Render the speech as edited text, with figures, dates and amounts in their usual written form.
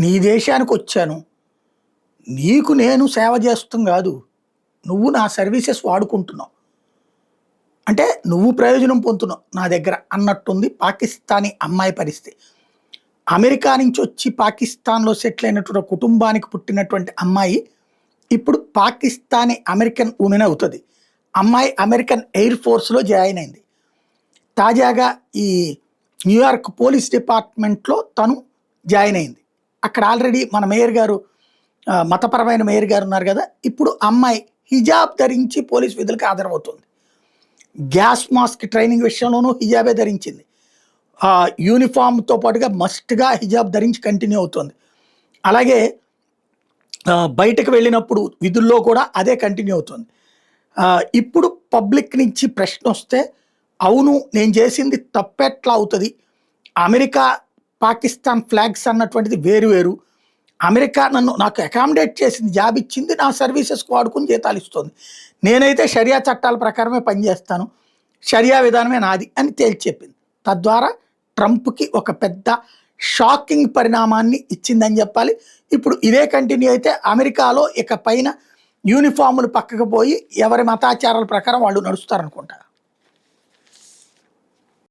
నీ దేశానికి వచ్చాను, నీకు నేను సేవ చేస్తాం కాదు, నువ్వు నా సర్వీసెస్ వాడుకుంటున్నావు అంటే నువ్వు ప్రయోజనం పొందుతున్నావు నా దగ్గర అన్నట్టుంది పాకిస్తానీ అమ్మాయి పరిస్థితి. అమెరికా నుంచి వచ్చి పాకిస్తాన్లో సెటిల్ అయినటువంటి కుటుంబానికి పుట్టినటువంటి అమ్మాయి ఇప్పుడు పాకిస్తానీ అమెరికన్ ఉమెన్ అవుతుంది. అమ్మాయి అమెరికన్ ఎయిర్ ఫోర్స్లో జాయిన్ అయింది. తాజాగా ఈ న్యూయార్క్ పోలీస్ డిపార్ట్మెంట్లో తను జాయిన్ అయింది. అక్కడ ఆల్రెడీ మన మేయర్ గారు మతపరమైన మేయర్ గారు ఉన్నారు కదా, ఇప్పుడు అమ్మాయి హిజాబ్ ధరించి పోలీస్ విధులకు హాజరవుతుంది. గ్యాస్ మాస్క్ ట్రైనింగ్ విషయంలోనూ హిజాబే ధరించింది. యూనిఫామ్తో పాటుగా మస్ట్గా హిజాబ్ ధరించి కంటిన్యూ అవుతుంది. అలాగే బయటకు వెళ్ళినప్పుడు విధుల్లో కూడా అదే కంటిన్యూ అవుతుంది. ఇప్పుడు పబ్లిక్ నుంచి ప్రశ్న వస్తే అవును నేను చేసింది తప్పెట్లా అవుతుంది, అమెరికా పాకిస్తాన్ ఫ్లాగ్స్ అన్నటువంటిది వేరు వేరు, అమెరికా నాకు అకామిడేట్ చేసింది, జాబ్ ఇచ్చింది, నా సర్వీసెస్కి వాడుకుని జీతాలు ఇస్తుంది, నేనైతే షరియా చట్టాల ప్రకారమే పనిచేస్తాను, షరియా విధానమే నాది అని తేల్చి చెప్పింది. తద్వారా ట్రంప్కి ఒక పెద్ద షాకింగ్ పరిణామాన్ని ఇచ్చిందని చెప్పాలి. ఇప్పుడు ఇదే కంటిన్యూ అయితే అమెరికాలో ఇక పైన యూనిఫాములు పక్కకు పోయి ఎవరి మతాచారాల ప్రకారం వాళ్ళు నడుస్తారనుకుంటా.